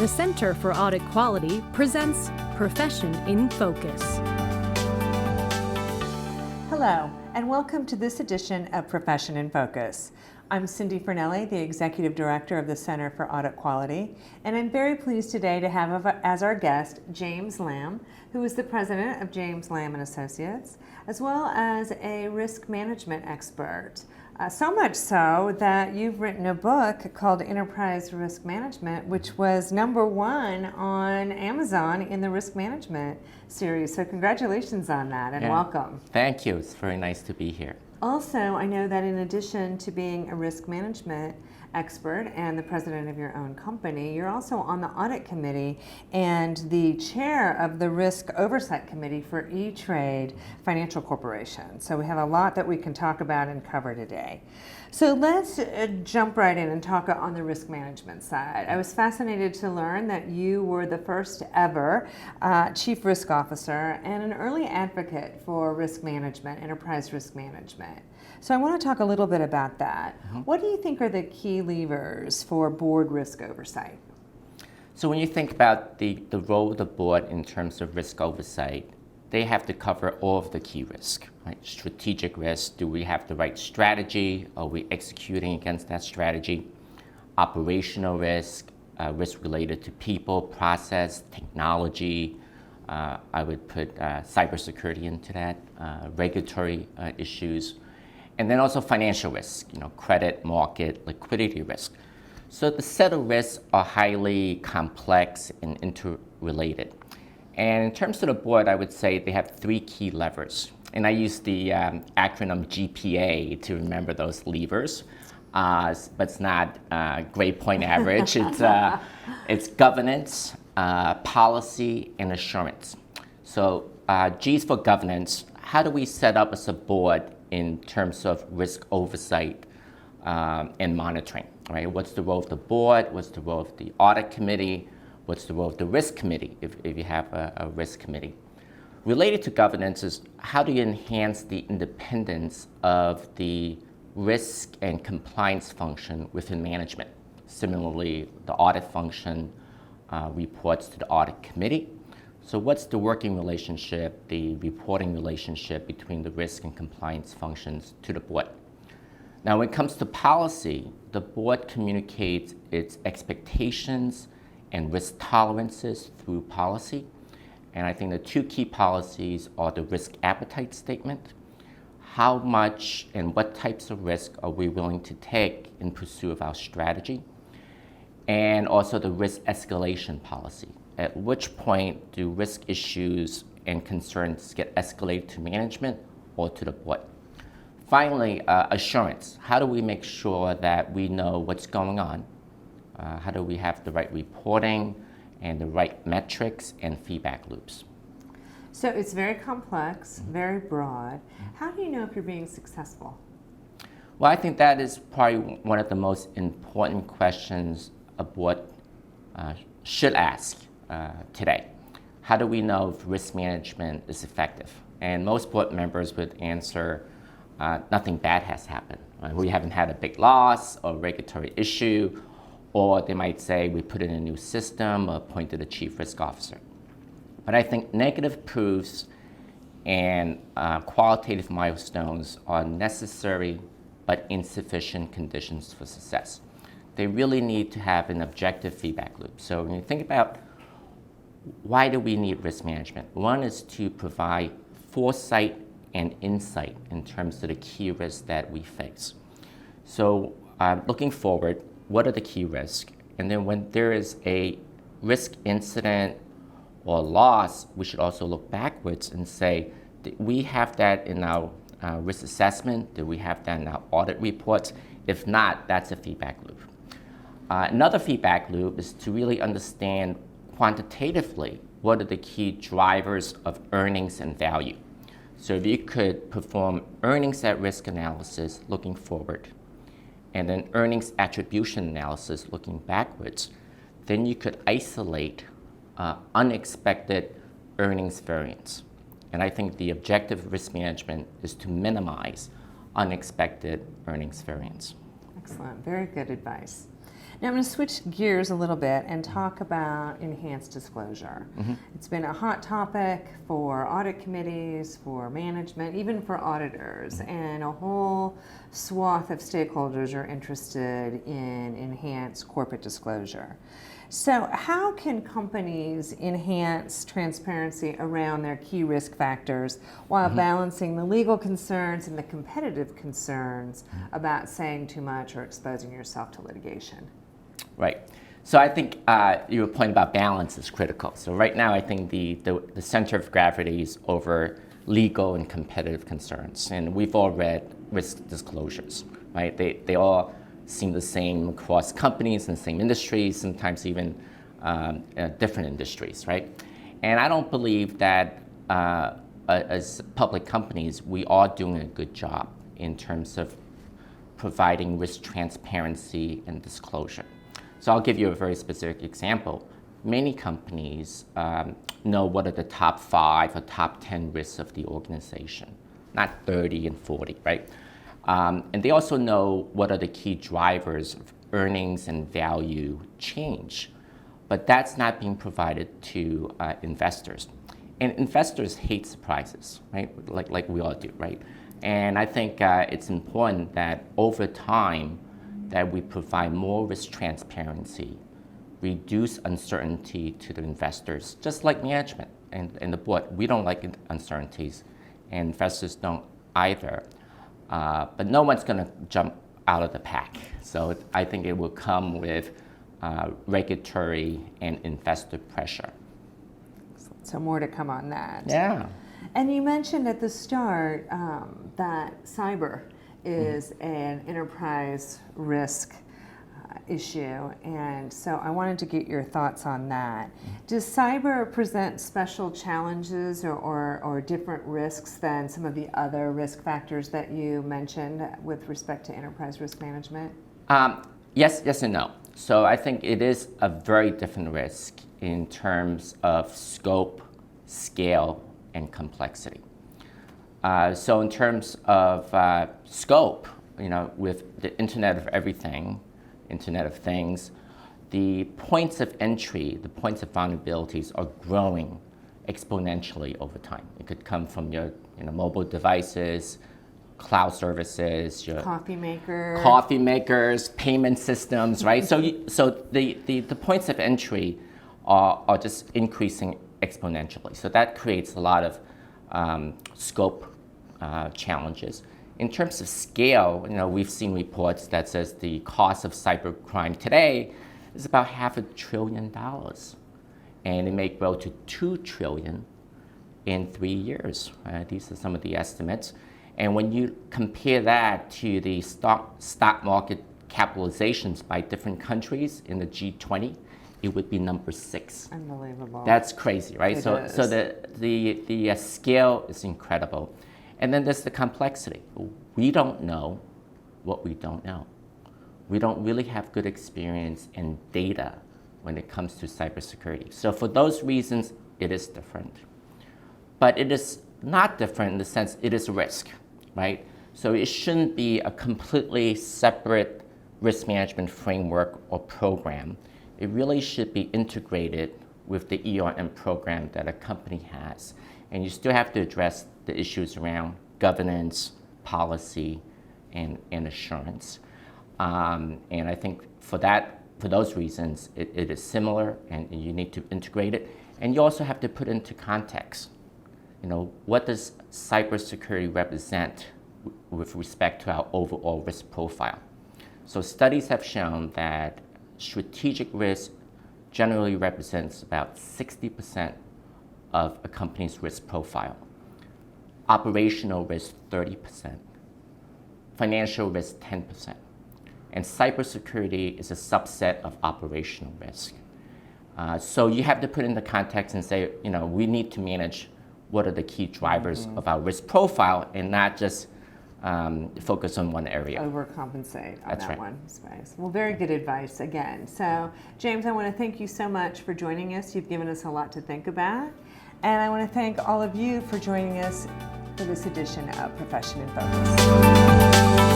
The Center for Audit Quality presents Profession in Focus. Hello, and welcome to this edition of Profession in Focus. I'm Cindy Fernelli, the Executive Director of the Center for Audit Quality, and I'm very pleased today to have as our guest James Lam, who is the President of James Lam Associates, as well as a risk management expert. So much so that you've written a book called Enterprise Risk Management, which was #1 on Amazon in the risk management series. So congratulations on that and welcome. Thank you. It's very nice to be here. Also, I know that in addition to being a risk management expert and the president of your own company, you're also on the audit committee and the chair of the risk oversight committee for E-Trade Financial Corporation. So we have a lot that we can talk about and cover today. So let's jump right in and talk on the risk management side. I was fascinated to learn that you were the first ever chief risk officer and an early advocate for risk management, enterprise risk management. So I want to talk a little bit about that. What do you think are the key levers for board risk oversight? So when you think about the role of the board in terms of risk oversight, they have to cover all of the key risk, right? Strategic risk, do we have the right strategy? Are we executing against that strategy? Operational risk, risk related to people, process, technology. I would put cybersecurity into that, regulatory issues. And then also financial risk, credit, market, liquidity risk. So the set of risks are highly complex and interrelated. And in terms of the board, I would say they have 3 key levers. And I use the acronym GPA to remember those levers, but it's not grade point average. It's governance, policy, and assurance. So G's for governance. How do we set up as a board in terms of risk oversight and monitoring, right? What's the role of the board? What's the role of the audit committee? What's the role of the risk committee if you have a risk committee? Related to governance is how do you enhance the independence of the risk and compliance function within management? Similarly, the audit function reports to the audit committee. So what's the working relationship, the reporting relationship between the risk and compliance functions to the board? Now, when it comes to policy, the board communicates its expectations and risk tolerances through policy. And I think the 2 key policies are the risk appetite statement. How much and what types of risk are we willing to take in pursuit of our strategy? And also the risk escalation policy. At which point do risk issues and concerns get escalated to management or to the board? Finally, assurance. How do we make sure that we know what's going on? How do we have the right reporting and the right metrics and feedback loops? So it's very complex, very broad. How do you know if you're being successful? Well, I think that is probably one of the most important questions a board should ask today. How do we know if risk management is effective? And most board members would answer, nothing bad has happened. Right? We haven't had a big loss or regulatory issue, or they might say we put in a new system or appointed a chief risk officer. But I think negative proofs and qualitative milestones are necessary but insufficient conditions for success. They really need to have an objective feedback loop. So when you think about why do we need risk management? One is to provide foresight and insight in terms of the key risks that we face. So looking forward, what are the key risks? And then when there is a risk incident or loss, we should also look backwards and say, did we have that in our risk assessment? Did we have that in our audit reports? If not, that's a feedback loop. Another feedback loop is to really understand quantitatively what are the key drivers of earnings and value. So if you could perform earnings at risk analysis looking forward, and then earnings attribution analysis looking backwards, then you could isolate unexpected earnings variance. And I think the objective of risk management is to minimize unexpected earnings variance. Excellent, very good advice. Now I'm going to switch gears a little bit and talk about enhanced disclosure. It's been a hot topic for audit committees, for management, even for auditors, and a whole swath of stakeholders are interested in enhanced corporate disclosure. So how can companies enhance transparency around their key risk factors while balancing the legal concerns and the competitive concerns about saying too much or exposing yourself to litigation? Right. So I think your point about balance is critical. So right now I think the center of gravity is over legal and competitive concerns. And we've all read risk disclosures, right? They all seem the same across companies in the same industries, sometimes even different industries, right? And I don't believe that as public companies, we are doing a good job in terms of providing risk transparency and disclosure. So I'll give you a very specific example. Many companies know what are the top 5 or top 10 risks of the organization, not 30 and 40, right? And they also know what are the key drivers of earnings and value change. But that's not being provided to investors. And investors hate surprises, right? Like we all do, right? And I think it's important that over time that we provide more risk transparency, reduce uncertainty to the investors, just like management and the board. We don't like uncertainties, and investors don't either. But no one's going to jump out of the pack. So I think it will come with regulatory and investor pressure. So more to come on that. Yeah. And you mentioned at the start that cyber is an enterprise risk issue, and so I wanted to get your thoughts on that. Does cyber present special challenges or different risks than some of the other risk factors that you mentioned with respect to enterprise risk management? Yes and no. So I think it is a very different risk in terms of scope, scale, and complexity. So in terms of scope, with the Internet of Everything, Internet of Things, the points of entry, the points of vulnerabilities are growing exponentially over time. It could come from your mobile devices, cloud services, your coffee makers, payment systems, right? So the points of entry are just increasing exponentially. So that creates a lot of scope challenges. In terms of scale, we've seen reports that says the cost of cybercrime today is about $500 billion, and it may grow to $2 trillion in 3 years. These are some of the estimates. And when you compare that to the stock market capitalizations by different countries in the G20, it would be number 6. Unbelievable. That's crazy, right? It So is. the scale is incredible. And then there's the complexity. We don't know what we don't know. We don't really have good experience and data when it comes to cybersecurity. So for those reasons, it is different. But it is not different in the sense it is a risk, right? So it shouldn't be a completely separate risk management framework or program. It really should be integrated with the ERM program that a company has. And you still have to address the issues around governance, policy, and assurance. And I think for those reasons, it is similar, and you need to integrate it. And you also have to put into context, what does cybersecurity represent with respect to our overall risk profile? So studies have shown that strategic risk generally represents about 60% of a company's risk profile. Operational risk, 30%. Financial risk, 10%. And cybersecurity is a subset of operational risk. So you have to put in the context and say, we need to manage what are the key drivers of our risk profile and not just focus on one area. Overcompensate on That's that right. one space. Well, very good advice again. So, James, I want to thank you so much for joining us. You've given us a lot to think about. And I want to thank all of you for joining us for this edition of Profession in Focus.